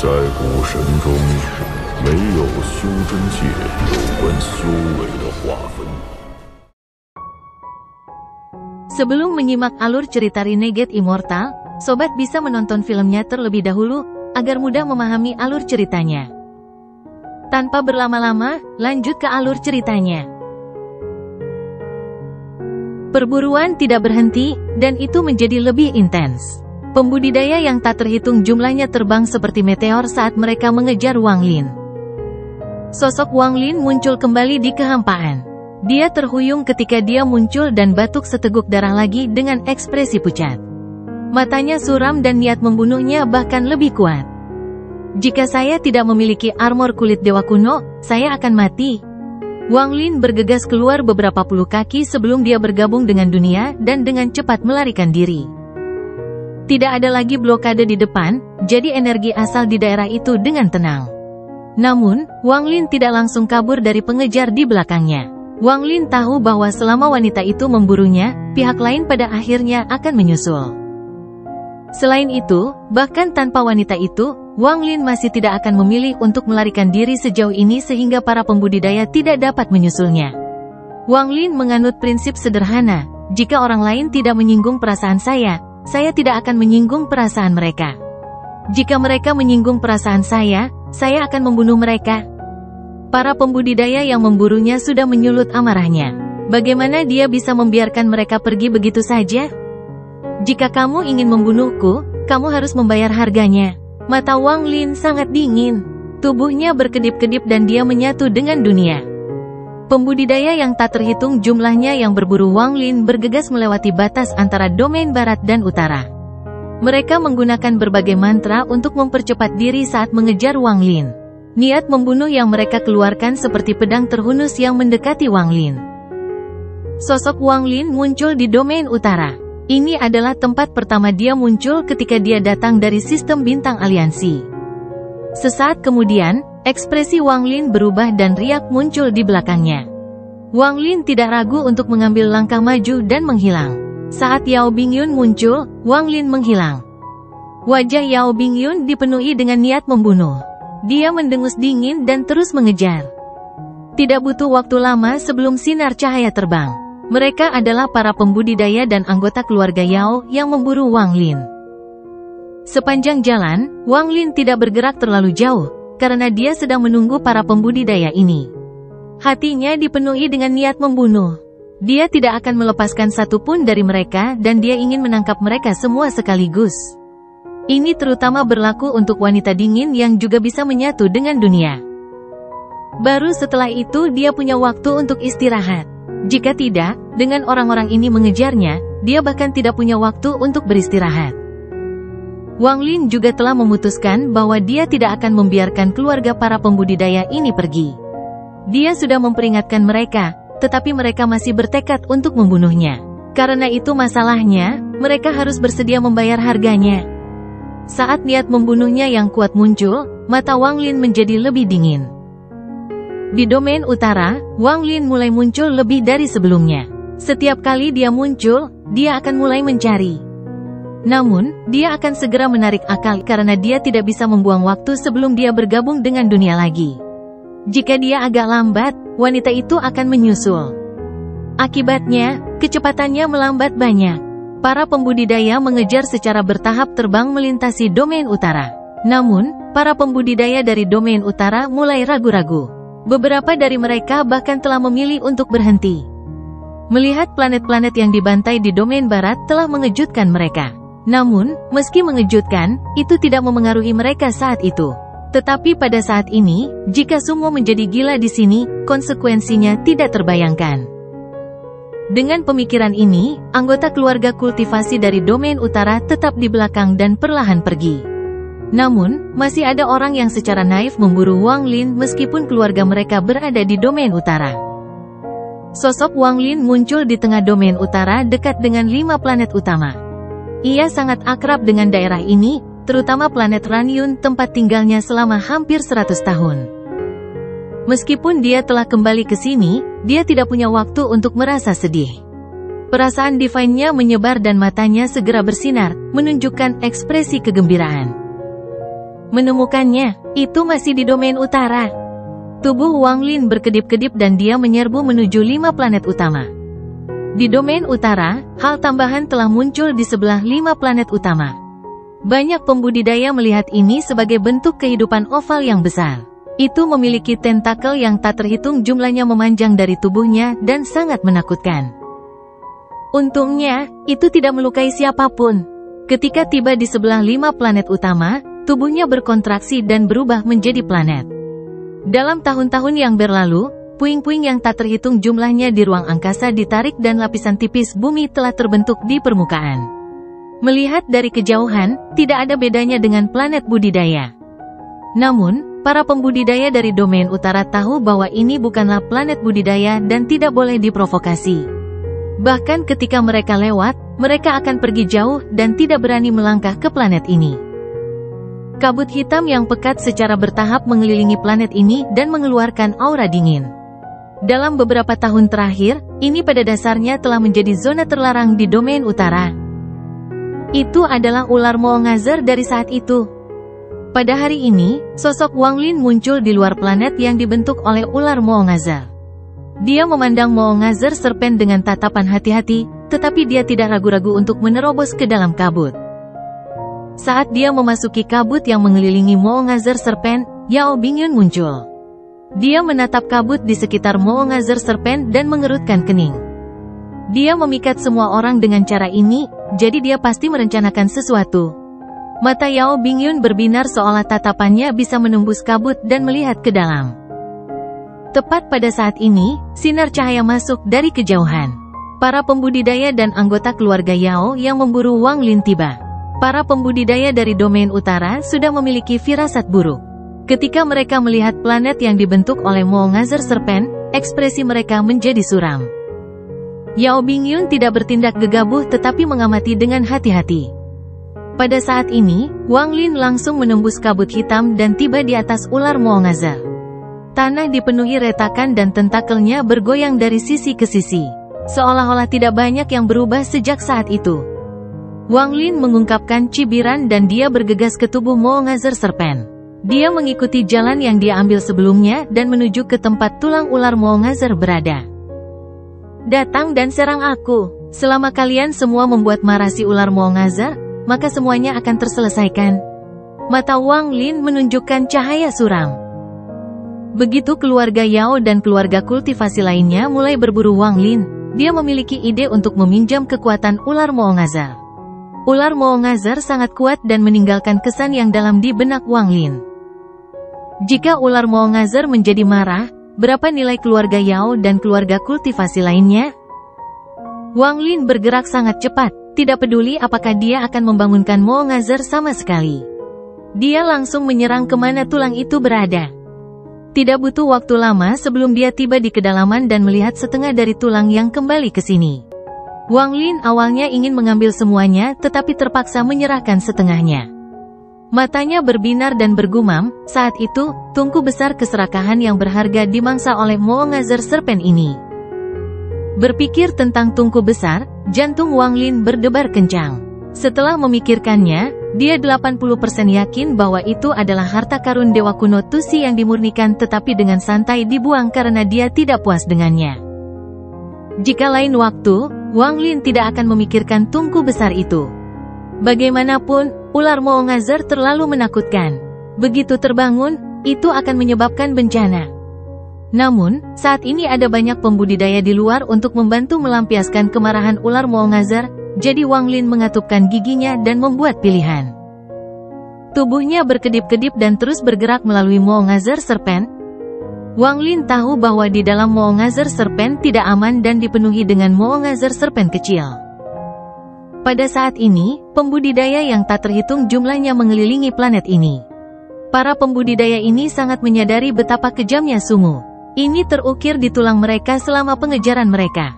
在古神中，没有修真界有关修为的划分。Sebelum menyimak alur cerita Renegade Immortal, sobat bisa menonton filmnya terlebih dahulu, agar mudah memahami alur ceritanya. Tanpa berlama-lama, lanjut ke alur ceritanya. Perburuan tidak berhenti, dan itu menjadi lebih intens. Pembudidaya yang tak terhitung jumlahnya terbang seperti meteor saat mereka mengejar Wang Lin. Sosok Wang Lin muncul kembali di kehampaan. Dia terhuyung ketika dia muncul dan batuk seteguk darah lagi dengan ekspresi pucat. Matanya suram dan niat membunuhnya bahkan lebih kuat. Jika saya tidak memiliki armor kulit dewa kuno, saya akan mati. Wang Lin bergegas keluar beberapa puluh kaki sebelum dia bergabung dengan dunia dan dengan cepat melarikan diri. Tidak ada lagi blokade di depan, jadi energi asal di daerah itu dengan tenang. Namun, Wang Lin tidak langsung kabur dari pengejar di belakangnya. Wang Lin tahu bahwa selama wanita itu memburunya, pihak lain pada akhirnya akan menyusul. Selain itu, bahkan tanpa wanita itu, Wang Lin masih tidak akan memilih untuk melarikan diri sejauh ini sehingga para pembudidaya tidak dapat menyusulnya. Wang Lin menganut prinsip sederhana, jika orang lain tidak menyinggung perasaan saya tidak akan menyinggung perasaan mereka. Jika mereka menyinggung perasaan saya akan membunuh mereka. Para pembudidaya yang memburunya sudah menyulut amarahnya. Bagaimana dia bisa membiarkan mereka pergi begitu saja? Jika kamu ingin membunuhku, kamu harus membayar harganya. Mata Wang Lin sangat dingin. Tubuhnya berkedip-kedip dan dia menyatu dengan dunia. Pembudidaya yang tak terhitung jumlahnya yang berburu Wang Lin bergegas melewati batas antara domain barat dan utara. Mereka menggunakan berbagai mantra untuk mempercepat diri saat mengejar Wang Lin. Niat membunuh yang mereka keluarkan seperti pedang terhunus yang mendekati Wang Lin. Sosok Wang Lin muncul di domain utara. Ini adalah tempat pertama dia muncul ketika dia datang dari sistem bintang aliansi. Sesaat kemudian, ekspresi Wang Lin berubah dan riak muncul di belakangnya. Wang Lin tidak ragu untuk mengambil langkah maju dan menghilang. Saat Yao Bingyun muncul, Wang Lin menghilang. Wajah Yao Bingyun dipenuhi dengan niat membunuh. Dia mendengus dingin dan terus mengejar. Tidak butuh waktu lama sebelum sinar cahaya terbang. Mereka adalah para pembudidaya dan anggota keluarga Yao yang memburu Wang Lin. Sepanjang jalan, Wang Lin tidak bergerak terlalu jauh, karena dia sedang menunggu para pembudidaya ini. Hatinya dipenuhi dengan niat membunuh. Dia tidak akan melepaskan satupun dari mereka dan dia ingin menangkap mereka semua sekaligus. Ini terutama berlaku untuk wanita dingin yang juga bisa menyatu dengan dunia. Baru setelah itu dia punya waktu untuk istirahat. Jika tidak, dengan orang-orang ini mengejarnya, dia bahkan tidak punya waktu untuk beristirahat. Wang Lin juga telah memutuskan bahwa dia tidak akan membiarkan keluarga para pembudidaya ini pergi. Dia sudah memperingatkan mereka, tetapi mereka masih bertekad untuk membunuhnya. Karena itu masalahnya, mereka harus bersedia membayar harganya. Saat niat membunuhnya yang kuat muncul, mata Wang Lin menjadi lebih dingin. Di domain utara, Wang Lin mulai muncul lebih dari sebelumnya. Setiap kali dia muncul, dia akan mulai mencari. Namun, dia akan segera menarik akal karena dia tidak bisa membuang waktu sebelum dia bergabung dengan dunia lagi. Jika dia agak lambat, wanita itu akan menyusul. Akibatnya, kecepatannya melambat banyak. Para pembudidaya mengejar secara bertahap terbang melintasi domain utara. Namun, para pembudidaya dari domain utara mulai ragu-ragu. Beberapa dari mereka bahkan telah memilih untuk berhenti. Melihat planet-planet yang dibantai di domain barat telah mengejutkan mereka. Namun, meski mengejutkan, itu tidak memengaruhi mereka saat itu. Tetapi pada saat ini, jika semua menjadi gila di sini, konsekuensinya tidak terbayangkan. Dengan pemikiran ini, anggota keluarga kultivasi dari domain utara tetap di belakang dan perlahan pergi. Namun, masih ada orang yang secara naif memburu Wang Lin meskipun keluarga mereka berada di domain utara. Sosok Wang Lin muncul di tengah domain utara dekat dengan 5 planet utama. Ia sangat akrab dengan daerah ini, terutama planet Ranyun tempat tinggalnya selama hampir 100 tahun. Meskipun dia telah kembali ke sini, dia tidak punya waktu untuk merasa sedih. Perasaan divine-nya menyebar dan matanya segera bersinar, menunjukkan ekspresi kegembiraan. Menemukannya, itu masih di domain utara. Tubuh Wang Lin berkedip-kedip dan dia menyerbu menuju 5 planet utama. Di domain utara, hal tambahan telah muncul di sebelah 5 planet utama. Banyak pembudidaya melihat ini sebagai bentuk kehidupan oval yang besar. Itu memiliki tentakel yang tak terhitung jumlahnya memanjang dari tubuhnya dan sangat menakutkan. Untungnya, itu tidak melukai siapapun. Ketika tiba di sebelah 5 planet utama, tubuhnya berkontraksi dan berubah menjadi planet. Dalam tahun-tahun yang berlalu, puing-puing yang tak terhitung jumlahnya di ruang angkasa ditarik dan lapisan tipis bumi telah terbentuk di permukaan. Melihat dari kejauhan, tidak ada bedanya dengan planet budidaya. Namun, para pembudidaya dari domain utara tahu bahwa ini bukanlah planet budidaya dan tidak boleh diprovokasi. Bahkan ketika mereka lewat, mereka akan pergi jauh dan tidak berani melangkah ke planet ini. Kabut hitam yang pekat secara bertahap mengelilingi planet ini dan mengeluarkan aura dingin. Dalam beberapa tahun terakhir, ini pada dasarnya telah menjadi zona terlarang di domain utara. Itu adalah ular Moongazer dari saat itu. Pada hari ini, sosok Wang Lin muncul di luar planet yang dibentuk oleh ular Moongazer. Dia memandang Moongazer serpen dengan tatapan hati-hati, tetapi dia tidak ragu-ragu untuk menerobos ke dalam kabut. Saat dia memasuki kabut yang mengelilingi Moongazer serpen, Yao Bingyun muncul. Dia menatap kabut di sekitar Moongazer serpen dan mengerutkan kening. Dia memikat semua orang dengan cara ini, jadi dia pasti merencanakan sesuatu. Mata Yao Bingyun berbinar seolah tatapannya bisa menembus kabut dan melihat ke dalam. Tepat pada saat ini, sinar cahaya masuk dari kejauhan. Para pembudidaya dan anggota keluarga Yao yang memburu Wang Lin tiba. Para pembudidaya dari domain utara sudah memiliki firasat buruk. Ketika mereka melihat planet yang dibentuk oleh Moongazer serpen, ekspresi mereka menjadi suram. Yao Bingyun tidak bertindak gegabah tetapi mengamati dengan hati-hati. Pada saat ini, Wang Lin langsung menembus kabut hitam dan tiba di atas ular Moongazer. Tanah dipenuhi retakan dan tentakelnya bergoyang dari sisi ke sisi. Seolah-olah tidak banyak yang berubah sejak saat itu. Wang Lin mengungkapkan cibiran dan dia bergegas ke tubuh Moongazer serpen. Dia mengikuti jalan yang dia ambil sebelumnya dan menuju ke tempat tulang ular Moongazer berada. Datang dan serang aku. Selama kalian semua membuat marah si ular Moongazer, maka semuanya akan terselesaikan. Mata Wang Lin menunjukkan cahaya suram. Begitu keluarga Yao dan keluarga kultivasi lainnya mulai berburu Wang Lin, dia memiliki ide untuk meminjam kekuatan ular Moongazer. Ular Moongazer sangat kuat dan meninggalkan kesan yang dalam di benak Wang Lin. Jika ular Moongazer menjadi marah, berapa nilai keluarga Yao dan keluarga kultivasi lainnya? Wang Lin bergerak sangat cepat. Tidak peduli apakah dia akan membangunkan Moongazer sama sekali. Dia langsung menyerang kemana tulang itu berada. Tidak butuh waktu lama sebelum dia tiba di kedalaman dan melihat setengah dari tulang yang kembali ke sini. Wang Lin awalnya ingin mengambil semuanya tetapi terpaksa menyerahkan setengahnya. Matanya berbinar dan bergumam, saat itu, tungku besar keserakahan yang berharga dimangsa oleh Moongazer serpen ini. Berpikir tentang tungku besar, jantung Wang Lin berdebar kencang. Setelah memikirkannya, dia 80% yakin bahwa itu adalah harta karun dewa kuno Tusi yang dimurnikan tetapi dengan santai dibuang karena dia tidak puas dengannya. Jika lain waktu, Wang Lin tidak akan memikirkan tungku besar itu. Bagaimanapun, ular Moongazer terlalu menakutkan. Begitu terbangun, itu akan menyebabkan bencana. Namun, saat ini ada banyak pembudidaya di luar untuk membantu melampiaskan kemarahan ular Moongazer, jadi Wang Lin mengatupkan giginya dan membuat pilihan. Tubuhnya berkedip-kedip dan terus bergerak melalui Moongazer serpen. Wang Lin tahu bahwa di dalam Moongazer serpen tidak aman dan dipenuhi dengan Moongazer serpen kecil. Pada saat ini, pembudidaya yang tak terhitung jumlahnya mengelilingi planet ini. Para pembudidaya ini sangat menyadari betapa kejamnya Sungu. Ini terukir di tulang mereka selama pengejaran mereka.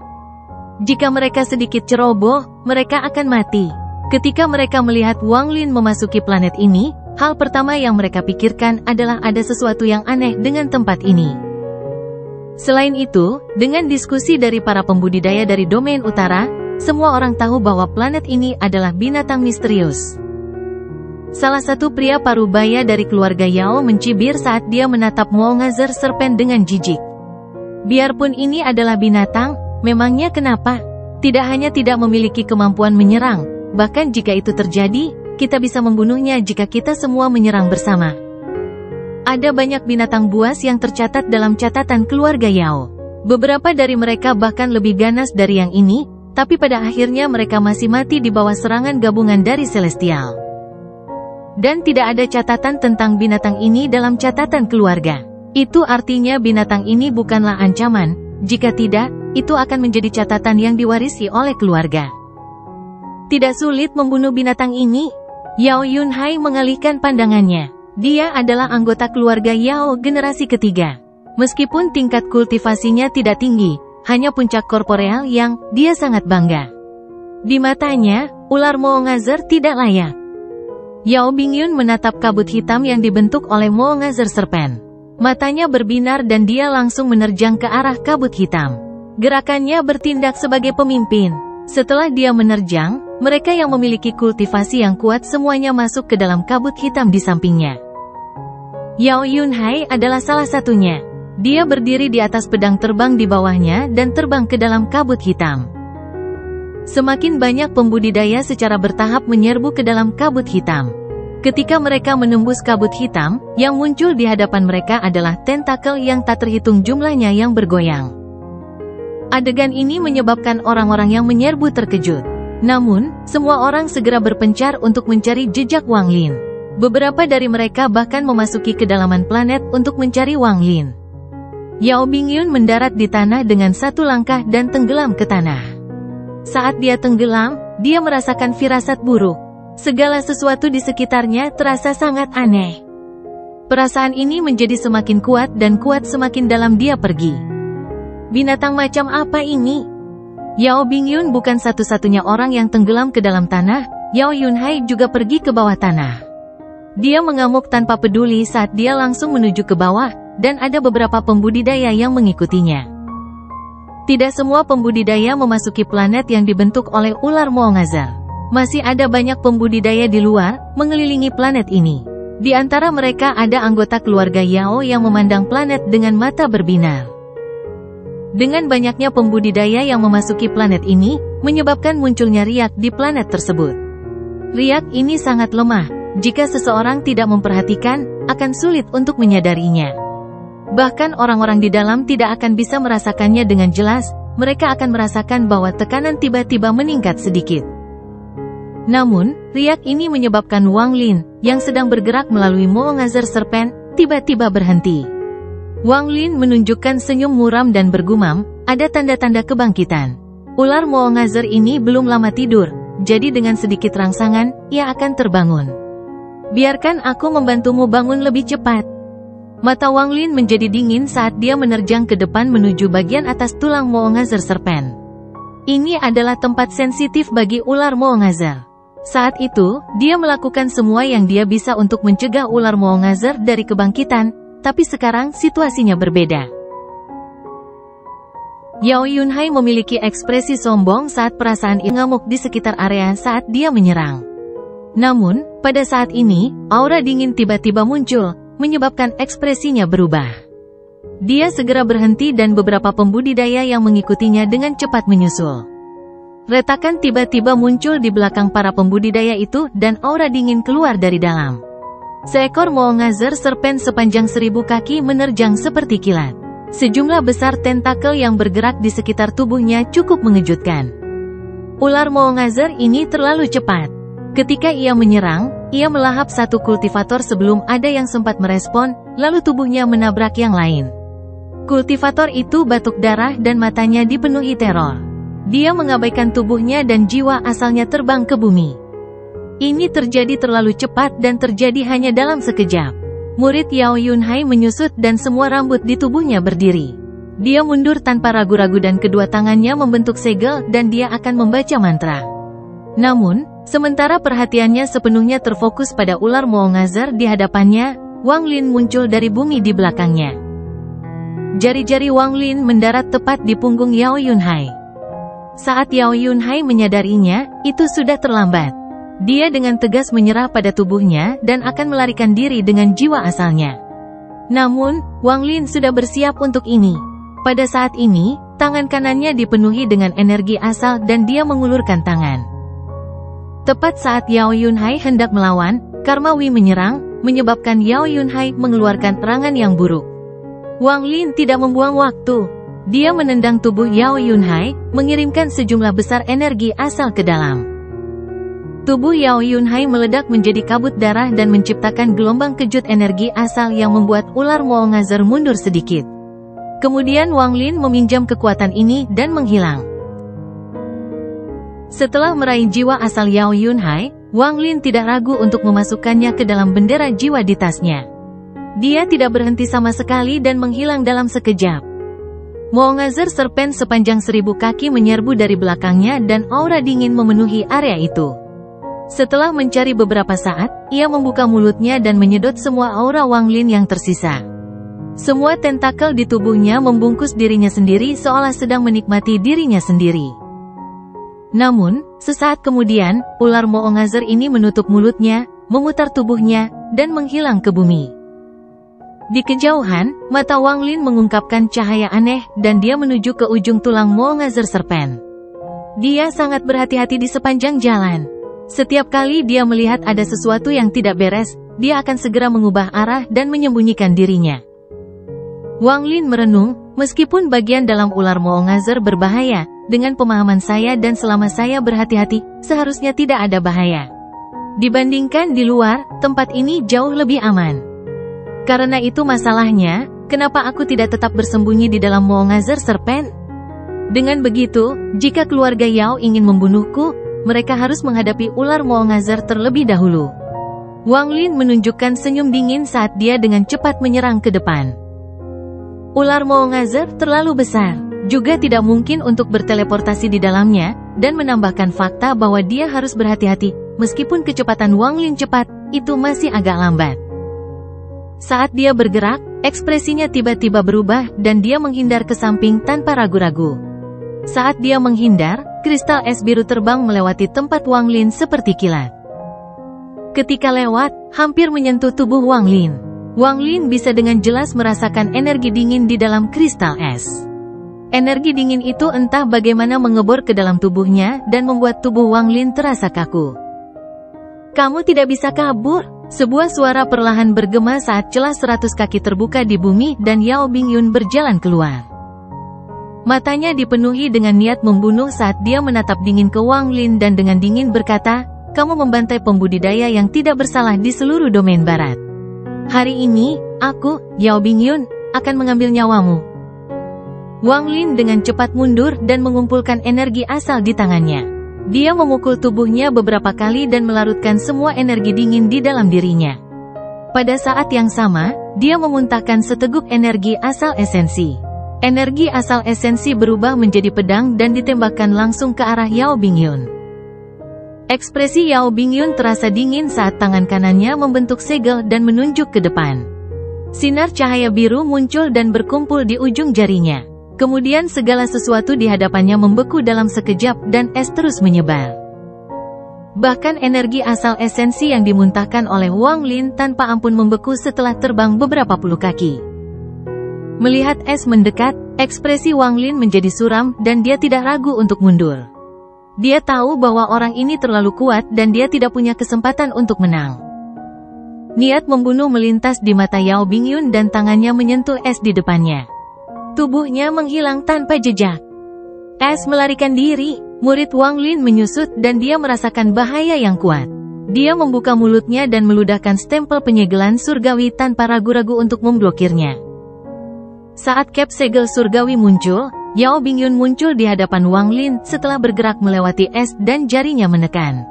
Jika mereka sedikit ceroboh, mereka akan mati. Ketika mereka melihat Wang Lin memasuki planet ini, hal pertama yang mereka pikirkan adalah ada sesuatu yang aneh dengan tempat ini. Selain itu, dengan diskusi dari para pembudidaya dari domain utara, semua orang tahu bahwa planet ini adalah binatang misterius. Salah satu pria parubaya dari keluarga Yao mencibir saat dia menatap Moongazer Serpent dengan jijik. Biarpun ini adalah binatang, memangnya kenapa? Tidak hanya tidak memiliki kemampuan menyerang, bahkan jika itu terjadi, kita bisa membunuhnya jika kita semua menyerang bersama. Ada banyak binatang buas yang tercatat dalam catatan keluarga Yao. Beberapa dari mereka bahkan lebih ganas dari yang ini, tapi pada akhirnya mereka masih mati di bawah serangan gabungan dari Celestial. Dan tidak ada catatan tentang binatang ini dalam catatan keluarga. Itu artinya binatang ini bukanlah ancaman, jika tidak, itu akan menjadi catatan yang diwarisi oleh keluarga. Tidak sulit membunuh binatang ini. Yao Yunhai mengalihkan pandangannya. Dia adalah anggota keluarga Yao generasi ketiga. Meskipun tingkat kultivasinya tidak tinggi, hanya puncak korporeal yang dia sangat bangga. Di matanya, ular Moongazer tidak layak. Yao Bingyun menatap kabut hitam yang dibentuk oleh Moongazer Serpent. Matanya berbinar dan dia langsung menerjang ke arah kabut hitam. Gerakannya bertindak sebagai pemimpin. Setelah dia menerjang, mereka yang memiliki kultivasi yang kuat semuanya masuk ke dalam kabut hitam di sampingnya. Yao Yunhai adalah salah satunya. Dia berdiri di atas pedang terbang di bawahnya dan terbang ke dalam kabut hitam. Semakin banyak pembudidaya secara bertahap menyerbu ke dalam kabut hitam. Ketika mereka menembus kabut hitam, yang muncul di hadapan mereka adalah tentakel yang tak terhitung jumlahnya yang bergoyang. Adegan ini menyebabkan orang-orang yang menyerbu terkejut. Namun, semua orang segera berpencar untuk mencari jejak Wang Lin. Beberapa dari mereka bahkan memasuki kedalaman planet untuk mencari Wang Lin. Yao Bingyun mendarat di tanah dengan satu langkah dan tenggelam ke tanah. Saat dia tenggelam, dia merasakan firasat buruk. Segala sesuatu di sekitarnya terasa sangat aneh. Perasaan ini menjadi semakin kuat dan kuat semakin dalam dia pergi. Binatang macam apa ini? Yao Bingyun bukan satu-satunya orang yang tenggelam ke dalam tanah, Yao Yunhai juga pergi ke bawah tanah. Dia mengamuk tanpa peduli saat dia langsung menuju ke bawah, dan ada beberapa pembudidaya yang mengikutinya. Tidak semua pembudidaya memasuki planet yang dibentuk oleh ular Moongazer. Masih ada banyak pembudidaya di luar, mengelilingi planet ini. Di antara mereka ada anggota keluarga Yao yang memandang planet dengan mata berbinar. Dengan banyaknya pembudidaya yang memasuki planet ini, menyebabkan munculnya riak di planet tersebut. Riak ini sangat lemah, jika seseorang tidak memperhatikan, akan sulit untuk menyadarinya. Bahkan orang-orang di dalam tidak akan bisa merasakannya dengan jelas, mereka akan merasakan bahwa tekanan tiba-tiba meningkat sedikit. Namun, riak ini menyebabkan Wang Lin, yang sedang bergerak melalui Moongazer Serpent, tiba-tiba berhenti. Wang Lin menunjukkan senyum muram dan bergumam, ada tanda-tanda kebangkitan. Ular Moongazer ini belum lama tidur, jadi dengan sedikit rangsangan, ia akan terbangun. Biarkan aku membantumu bangun lebih cepat. Mata Wang Lin menjadi dingin saat dia menerjang ke depan menuju bagian atas tulang Moongazer Serpent. Ini adalah tempat sensitif bagi ular Moongazer. Saat itu, dia melakukan semua yang dia bisa untuk mencegah ular Moongazer dari kebangkitan, tapi sekarang situasinya berbeda. Yao Yunhai memiliki ekspresi sombong saat perasaan ngamuk di sekitar area saat dia menyerang. Namun, pada saat ini, aura dingin tiba-tiba muncul, menyebabkan ekspresinya berubah. Dia segera berhenti dan beberapa pembudidaya yang mengikutinya dengan cepat menyusul. Retakan tiba-tiba muncul di belakang para pembudidaya itu dan aura dingin keluar dari dalam. Seekor Moongazer Serpent sepanjang 1000 kaki menerjang seperti kilat. Sejumlah besar tentakel yang bergerak di sekitar tubuhnya cukup mengejutkan. Ular Moongazer ini terlalu cepat. Ketika ia menyerang, ia melahap satu kultivator sebelum ada yang sempat merespon, lalu tubuhnya menabrak yang lain. Kultivator itu batuk darah dan matanya dipenuhi teror. Dia mengabaikan tubuhnya dan jiwa asalnya terbang ke bumi. Ini terjadi terlalu cepat dan terjadi hanya dalam sekejap. Murid Yao Yunhai menyusut dan semua rambut di tubuhnya berdiri. Dia mundur tanpa ragu-ragu dan kedua tangannya membentuk segel dan dia akan membaca mantra. Namun, sementara perhatiannya sepenuhnya terfokus pada ular Moongazer di hadapannya, Wang Lin muncul dari bumi di belakangnya. Jari-jari Wang Lin mendarat tepat di punggung Yao Yunhai. Saat Yao Yunhai menyadarinya, itu sudah terlambat. Dia dengan tegas menyerah pada tubuhnya dan akan melarikan diri dengan jiwa asalnya. Namun, Wang Lin sudah bersiap untuk ini. Pada saat ini, tangan kanannya dipenuhi dengan energi asal dan dia mengulurkan tangan. Tepat saat Yao Yunhai hendak melawan, Karma Wi menyerang, menyebabkan Yao Yunhai mengeluarkan serangan yang buruk. Wang Lin tidak membuang waktu. Dia menendang tubuh Yao Yunhai, mengirimkan sejumlah besar energi asal ke dalam. Tubuh Yao Yunhai meledak menjadi kabut darah dan menciptakan gelombang kejut energi asal yang membuat ular Moongazer mundur sedikit. Kemudian Wang Lin meminjam kekuatan ini dan menghilang. Setelah meraih jiwa asal Yao Yunhai, Wang Lin tidak ragu untuk memasukkannya ke dalam bendera jiwa di tasnya. Dia tidak berhenti sama sekali dan menghilang dalam sekejap. Moongazer Serpent sepanjang 1000 kaki menyerbu dari belakangnya dan aura dingin memenuhi area itu. Setelah mencari beberapa saat, ia membuka mulutnya dan menyedot semua aura Wang Lin yang tersisa. Semua tentakel di tubuhnya membungkus dirinya sendiri seolah sedang menikmati dirinya sendiri. Namun, sesaat kemudian, ular Moongazer ini menutup mulutnya, memutar tubuhnya, dan menghilang ke bumi. Di kejauhan, mata Wang Lin mengungkapkan cahaya aneh dan dia menuju ke ujung tulang Moongazer Serpent. Dia sangat berhati-hati di sepanjang jalan. Setiap kali dia melihat ada sesuatu yang tidak beres, dia akan segera mengubah arah dan menyembunyikan dirinya. Wang Lin merenung, meskipun bagian dalam ular Moongazer berbahaya, dengan pemahaman saya dan selama saya berhati-hati, seharusnya tidak ada bahaya. Dibandingkan di luar, tempat ini jauh lebih aman. Karena itu masalahnya, kenapa aku tidak tetap bersembunyi di dalam Moongazer Serpent? Dengan begitu, jika keluarga Yao ingin membunuhku, mereka harus menghadapi ular Moongazer terlebih dahulu. Wang Lin menunjukkan senyum dingin saat dia dengan cepat menyerang ke depan. Ular Moongazer terlalu besar, juga tidak mungkin untuk berteleportasi di dalamnya, dan menambahkan fakta bahwa dia harus berhati-hati, meskipun kecepatan Wang Lin cepat, itu masih agak lambat. Saat dia bergerak, ekspresinya tiba-tiba berubah dan dia menghindar ke samping tanpa ragu-ragu. Saat dia menghindar, kristal es biru terbang melewati tempat Wang Lin seperti kilat. Ketika lewat, hampir menyentuh tubuh Wang Lin. Wang Lin bisa dengan jelas merasakan energi dingin di dalam kristal es. Energi dingin itu entah bagaimana mengebor ke dalam tubuhnya dan membuat tubuh Wang Lin terasa kaku. "Kamu tidak bisa kabur!" Sebuah suara perlahan bergema saat celah 100 kaki terbuka di bumi dan Yao Bingyun berjalan keluar. Matanya dipenuhi dengan niat membunuh saat dia menatap dingin ke Wang Lin dan dengan dingin berkata, "Kamu membantai pembudidaya yang tidak bersalah di seluruh domain barat. Hari ini, aku, Yao Bingyun, akan mengambil nyawamu." Wang Lin dengan cepat mundur dan mengumpulkan energi asal di tangannya. Dia memukul tubuhnya beberapa kali dan melarutkan semua energi dingin di dalam dirinya. Pada saat yang sama, dia memuntahkan seteguk energi asal esensi. Energi asal esensi berubah menjadi pedang dan ditembakkan langsung ke arah Yao Bingyun. Ekspresi Yao Bingyun terasa dingin saat tangan kanannya membentuk segel dan menunjuk ke depan. Sinar cahaya biru muncul dan berkumpul di ujung jarinya. Kemudian segala sesuatu di hadapannya membeku dalam sekejap dan es terus menyebar. Bahkan energi asal esensi yang dimuntahkan oleh Wang Lin tanpa ampun membeku setelah terbang beberapa puluh kaki. Melihat es mendekat, ekspresi Wang Lin menjadi suram dan dia tidak ragu untuk mundur. Dia tahu bahwa orang ini terlalu kuat dan dia tidak punya kesempatan untuk menang. Niat membunuh melintas di mata Yao Bingyun dan tangannya menyentuh es di depannya. Tubuhnya menghilang tanpa jejak. Es melarikan diri, murid Wang Lin menyusut dan dia merasakan bahaya yang kuat. Dia membuka mulutnya dan meludahkan stempel penyegelan surgawi tanpa ragu-ragu untuk memblokirnya. Saat cap segel surgawi muncul, Yao Bingyun muncul di hadapan Wang Lin setelah bergerak melewati es dan jarinya menekan.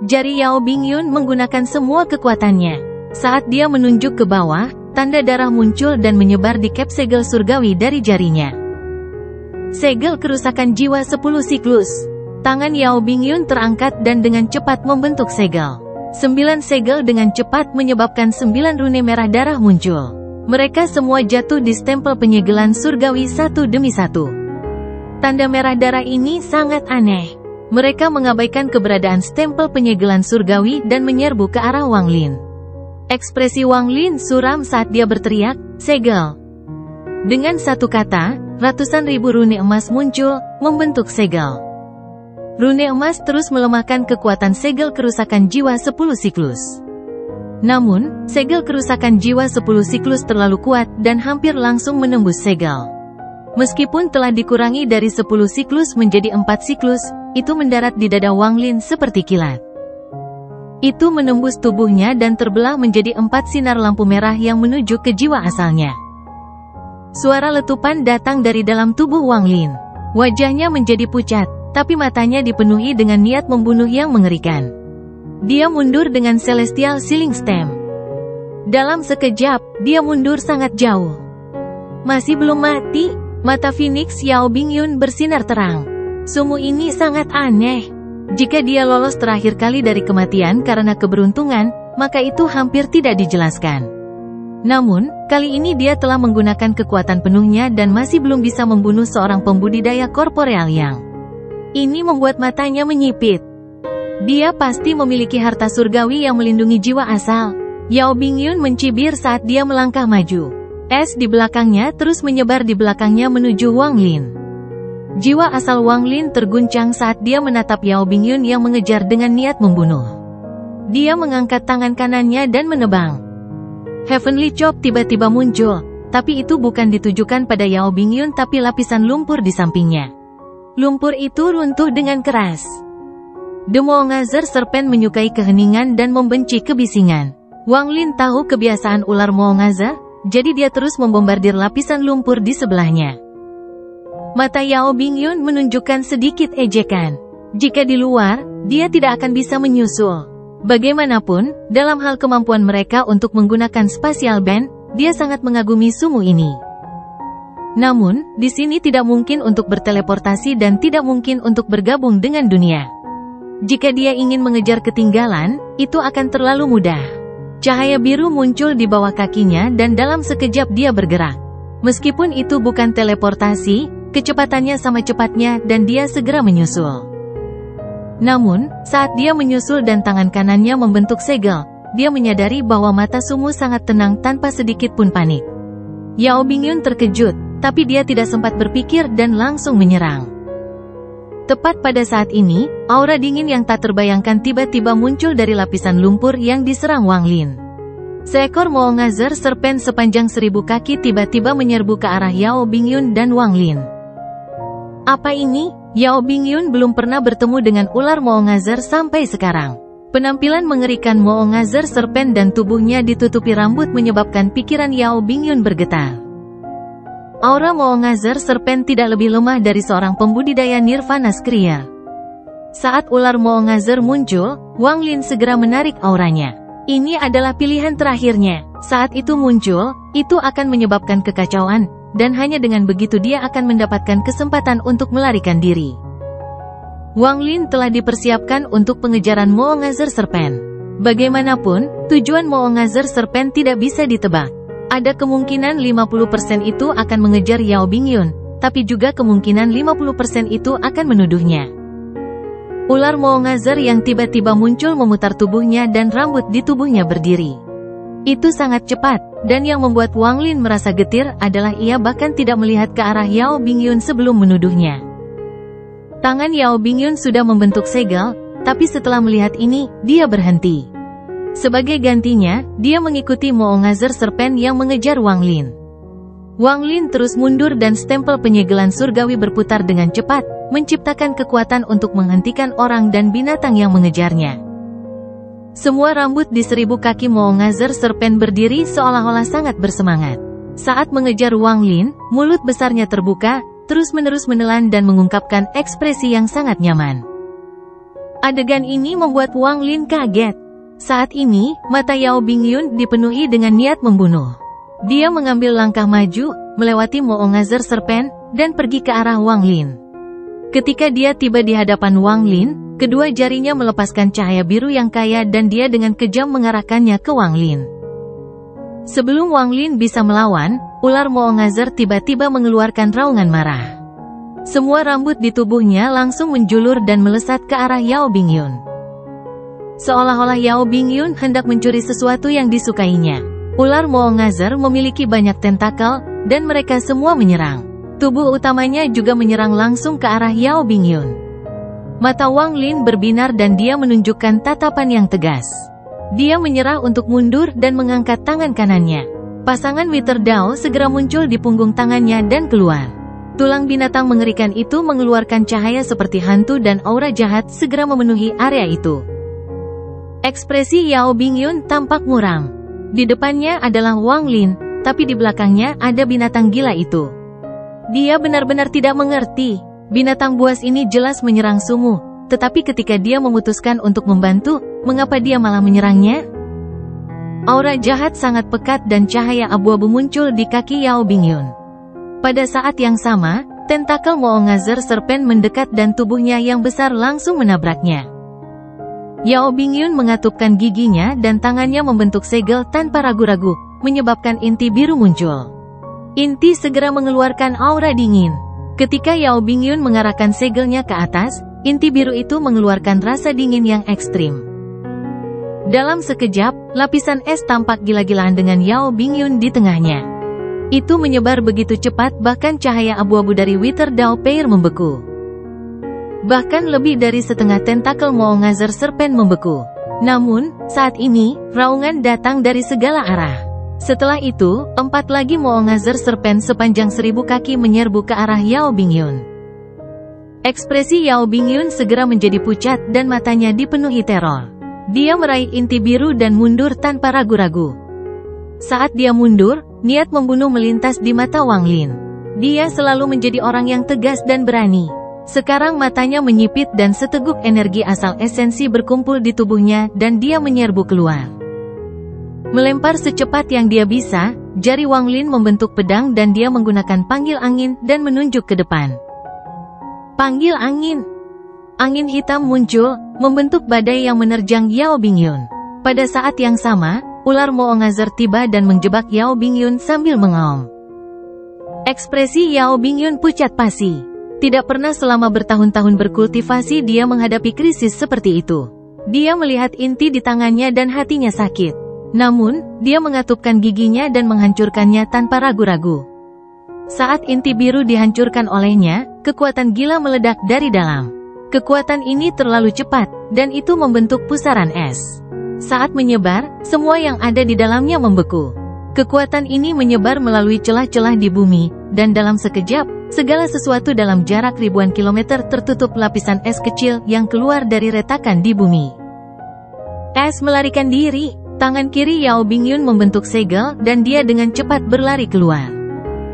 Jari Yao Bingyun menggunakan semua kekuatannya. Saat dia menunjuk ke bawah, tanda darah muncul dan menyebar di cap segel surgawi dari jarinya. Segel kerusakan jiwa 10 siklus. Tangan Yao Bingyun terangkat dan dengan cepat membentuk segel. 9 segel dengan cepat menyebabkan 9 rune merah darah muncul. Mereka semua jatuh di stempel penyegelan surgawi satu demi satu. Tanda merah darah ini sangat aneh. Mereka mengabaikan keberadaan stempel penyegelan surgawi dan menyerbu ke arah Wang Lin. Ekspresi Wang Lin suram saat dia berteriak, "Segel!" Dengan satu kata, ratusan ribu rune emas muncul, membentuk segel. Rune emas terus melemahkan kekuatan segel kerusakan jiwa 10 siklus. Namun, segel kerusakan jiwa 10 siklus terlalu kuat dan hampir langsung menembus segel. Meskipun telah dikurangi dari 10 siklus menjadi 4 siklus, itu mendarat di dada Wang Lin seperti kilat. Itu menembus tubuhnya dan terbelah menjadi 4 sinar lampu merah yang menuju ke jiwa asalnya. Suara letupan datang dari dalam tubuh Wang Lin. Wajahnya menjadi pucat, tapi matanya dipenuhi dengan niat membunuh yang mengerikan. Dia mundur dengan Celestial Sealing Stem. Dalam sekejap, dia mundur sangat jauh. Masih belum mati, mata Phoenix Yao Bingyun bersinar terang. Sumu ini sangat aneh. Jika dia lolos terakhir kali dari kematian karena keberuntungan, maka itu hampir tidak dijelaskan. Namun, kali ini dia telah menggunakan kekuatan penuhnya dan masih belum bisa membunuh seorang pembudidaya korporeal yang. Ini membuat matanya menyipit. Dia pasti memiliki harta surgawi yang melindungi jiwa asal. Yao Bingyun mencibir saat dia melangkah maju. Es di belakangnya terus menyebar di belakangnya menuju Wang Lin. Jiwa asal Wang Lin terguncang saat dia menatap Yao Bingyun yang mengejar dengan niat membunuh. Dia mengangkat tangan kanannya dan menebang. Heavenly Chop tiba-tiba muncul, tapi itu bukan ditujukan pada Yao Bingyun tapi lapisan lumpur di sampingnya. Lumpur itu runtuh dengan keras. The Moongazer Serpent menyukai keheningan dan membenci kebisingan. Wang Lin tahu kebiasaan ular Moongazer, jadi dia terus membombardir lapisan lumpur di sebelahnya. Mata Yao Bingyun menunjukkan sedikit ejekan. Jika di luar, dia tidak akan bisa menyusul. Bagaimanapun, dalam hal kemampuan mereka untuk menggunakan spatial band, dia sangat mengagumi sumu ini. Namun, di sini tidak mungkin untuk berteleportasi dan tidak mungkin untuk bergabung dengan dunia. Jika dia ingin mengejar ketinggalan, itu akan terlalu mudah. Cahaya biru muncul di bawah kakinya dan dalam sekejap dia bergerak. Meskipun itu bukan teleportasi, kecepatannya sama cepatnya dan dia segera menyusul. Namun, saat dia menyusul dan tangan kanannya membentuk segel, dia menyadari bahwa mata sumu sangat tenang tanpa sedikit pun panik. Yao Bingyun terkejut, tapi dia tidak sempat berpikir dan langsung menyerang. Tepat pada saat ini, aura dingin yang tak terbayangkan tiba-tiba muncul dari lapisan lumpur yang diserang Wang Lin. Seekor Moongazer Serpent sepanjang 1000 kaki tiba-tiba menyerbu ke arah Yao Bingyun dan Wang Lin. Apa ini? Yao Bingyun belum pernah bertemu dengan ular Moongazer sampai sekarang. Penampilan mengerikan Moongazer Serpent dan tubuhnya ditutupi rambut menyebabkan pikiran Yao Bingyun bergetar. Aura Moongazer Serpent tidak lebih lemah dari seorang pembudidaya Nirvana Skriya. Saat ular Moongazer muncul, Wang Lin segera menarik auranya. Ini adalah pilihan terakhirnya. Saat itu muncul, itu akan menyebabkan kekacauan, dan hanya dengan begitu dia akan mendapatkan kesempatan untuk melarikan diri. Wang Lin telah dipersiapkan untuk pengejaran Moongazer Serpent. Bagaimanapun, tujuan Moongazer Serpent tidak bisa ditebak. Ada kemungkinan 50% itu akan mengejar Yao Bingyun, tapi juga kemungkinan 50% itu akan menuduhnya. Ular Moongazer yang tiba-tiba muncul memutar tubuhnya dan rambut di tubuhnya berdiri. Itu sangat cepat, dan yang membuat Wang Lin merasa getir adalah ia bahkan tidak melihat ke arah Yao Bingyun sebelum menuduhnya. Tangan Yao Bingyun sudah membentuk segel, tapi setelah melihat ini, dia berhenti. Sebagai gantinya, dia mengikuti Moongazer Serpent yang mengejar Wang Lin. Wang Lin terus mundur dan stempel penyegelan surgawi berputar dengan cepat, menciptakan kekuatan untuk menghentikan orang dan binatang yang mengejarnya. Semua rambut di 1000 kaki Moongazer Serpent berdiri seolah-olah sangat bersemangat. Saat mengejar Wang Lin, mulut besarnya terbuka, terus-menerus menelan dan mengungkapkan ekspresi yang sangat nyaman. Adegan ini membuat Wang Lin kaget. Saat ini, mata Yao Bingyun dipenuhi dengan niat membunuh. Dia mengambil langkah maju, melewati Moongazer Serpent, dan pergi ke arah Wang Lin. Ketika dia tiba di hadapan Wang Lin, kedua jarinya melepaskan cahaya biru yang kaya dan dia dengan kejam mengarahkannya ke Wang Lin. Sebelum Wang Lin bisa melawan, ular Moongazer tiba-tiba mengeluarkan raungan marah. Semua rambut di tubuhnya langsung menjulur dan melesat ke arah Yao Bingyun. Seolah-olah Yao Bingyun hendak mencuri sesuatu yang disukainya. Ular Moongazer memiliki banyak tentakel, dan mereka semua menyerang. Tubuh utamanya juga menyerang langsung ke arah Yao Bingyun. Mata Wang Lin berbinar dan dia menunjukkan tatapan yang tegas. Dia menyerah untuk mundur dan mengangkat tangan kanannya. Pasangan Wither Dao segera muncul di punggung tangannya dan keluar. Tulang binatang mengerikan itu mengeluarkan cahaya seperti hantu dan aura jahat segera memenuhi area itu. Ekspresi Yao Bingyun tampak muram. Di depannya adalah Wang Lin, tapi di belakangnya ada binatang gila itu. Dia benar-benar tidak mengerti. Binatang buas ini jelas menyerang Sumu, tetapi ketika dia memutuskan untuk membantu, mengapa dia malah menyerangnya? Aura jahat sangat pekat dan cahaya abu-abu muncul di kaki Yao Bingyun. Pada saat yang sama, tentakel Moongazer Serpent mendekat dan tubuhnya yang besar langsung menabraknya. Yao Bingyun mengatupkan giginya dan tangannya membentuk segel tanpa ragu-ragu, menyebabkan inti biru muncul. Inti segera mengeluarkan aura dingin. Ketika Yao Bingyun mengarahkan segelnya ke atas, inti biru itu mengeluarkan rasa dingin yang ekstrim. Dalam sekejap, lapisan es tampak gila-gilaan dengan Yao Bingyun di tengahnya. Itu menyebar begitu cepat bahkan cahaya abu-abu dari Wither Dao Pair membeku. Bahkan lebih dari setengah tentakel Moongazer Serpent membeku. Namun, saat ini, raungan datang dari segala arah. Setelah itu, 4 lagi Moongazer Serpent sepanjang 1000 kaki menyerbu ke arah Yao Bingyun. Ekspresi Yao Bingyun segera menjadi pucat dan matanya dipenuhi teror. Dia meraih inti biru dan mundur tanpa ragu-ragu. Saat dia mundur, niat membunuh melintas di mata Wang Lin. Dia selalu menjadi orang yang tegas dan berani. Sekarang matanya menyipit dan seteguk energi asal esensi berkumpul di tubuhnya dan dia menyerbu keluar. Melempar secepat yang dia bisa, jari Wang Lin membentuk pedang dan dia menggunakan panggil angin dan menunjuk ke depan. Panggil angin. Angin hitam muncul, membentuk badai yang menerjang Yao Bingyun. Pada saat yang sama, ular Moongazer tiba dan menjebak Yao Bingyun sambil mengaum. Ekspresi Yao Bingyun pucat pasi. Tidak pernah selama bertahun-tahun berkultivasi dia menghadapi krisis seperti itu. Dia melihat inti di tangannya dan hatinya sakit. Namun, dia mengatupkan giginya dan menghancurkannya tanpa ragu-ragu. Saat inti biru dihancurkan olehnya, kekuatan gila meledak dari dalam. Kekuatan ini terlalu cepat, dan itu membentuk pusaran es. Saat menyebar, semua yang ada di dalamnya membeku. Kekuatan ini menyebar melalui celah-celah di bumi, dan dalam sekejap, segala sesuatu dalam jarak ribuan kilometer tertutup lapisan es kecil yang keluar dari retakan di bumi. Es melarikan diri, tangan kiri Yao Bingyun membentuk segel dan dia dengan cepat berlari keluar.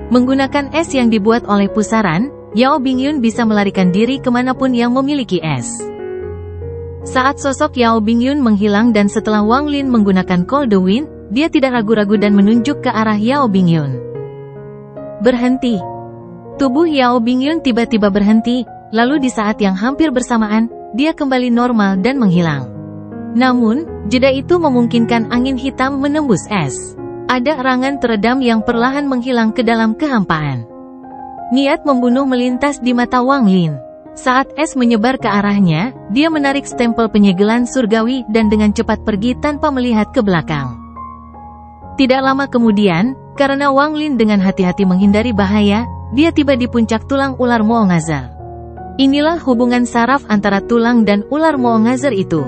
Menggunakan es yang dibuat oleh pusaran, Yao Bingyun bisa melarikan diri kemanapun yang memiliki es. Saat sosok Yao Bingyun menghilang dan setelah Wang Lin menggunakan Cold Wind, dia tidak ragu-ragu dan menunjuk ke arah Yao Bingyun. Berhenti. Tubuh Yao Bingyun tiba-tiba berhenti, lalu di saat yang hampir bersamaan, dia kembali normal dan menghilang. Namun, jeda itu memungkinkan angin hitam menembus es. Ada erangan teredam yang perlahan menghilang ke dalam kehampaan. Niat membunuh melintas di mata Wang Lin. Saat es menyebar ke arahnya, dia menarik stempel penyegelan surgawi dan dengan cepat pergi tanpa melihat ke belakang. Tidak lama kemudian, karena Wang Lin dengan hati-hati menghindari bahaya, dia tiba di puncak tulang ular Moongazer. Inilah hubungan saraf antara tulang dan ular Moongazer itu.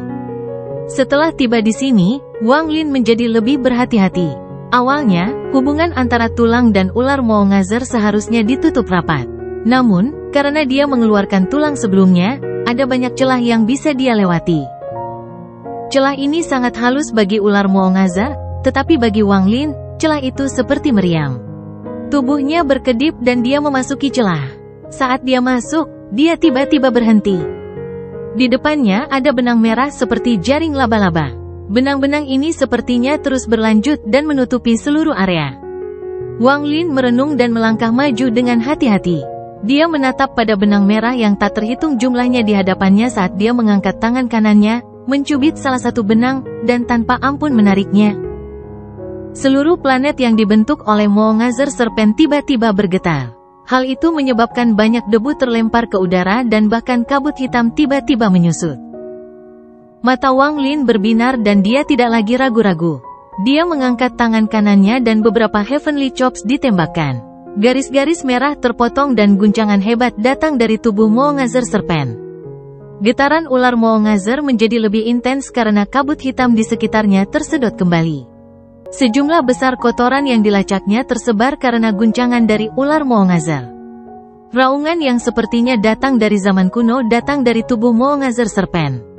Setelah tiba di sini, Wang Lin menjadi lebih berhati-hati. Awalnya, hubungan antara tulang dan ular Moongazer seharusnya ditutup rapat. Namun, karena dia mengeluarkan tulang sebelumnya, ada banyak celah yang bisa dia lewati. Celah ini sangat halus bagi ular Moongazer, tetapi bagi Wang Lin, celah itu seperti meriam. Tubuhnya berkedip dan dia memasuki celah. Saat dia masuk, dia tiba-tiba berhenti. Di depannya ada benang merah seperti jaring laba-laba. Benang-benang ini sepertinya terus berlanjut dan menutupi seluruh area. Wang Lin merenung dan melangkah maju dengan hati-hati. Dia menatap pada benang merah yang tak terhitung jumlahnya di hadapannya saat dia mengangkat tangan kanannya, mencubit salah satu benang, dan tanpa ampun menariknya. Seluruh planet yang dibentuk oleh Moongazer Serpent tiba-tiba bergetar. Hal itu menyebabkan banyak debu terlempar ke udara dan bahkan kabut hitam tiba-tiba menyusut. Mata Wang Lin berbinar dan dia tidak lagi ragu-ragu. Dia mengangkat tangan kanannya dan beberapa Heavenly Chops ditembakkan. Garis-garis merah terpotong dan guncangan hebat datang dari tubuh Moongazer Serpent. Getaran ular Moongazer menjadi lebih intens karena kabut hitam di sekitarnya tersedot kembali. Sejumlah besar kotoran yang dilacaknya tersebar karena guncangan dari ular Moongazer. Raungan yang sepertinya datang dari zaman kuno datang dari tubuh Moongazer Serpent.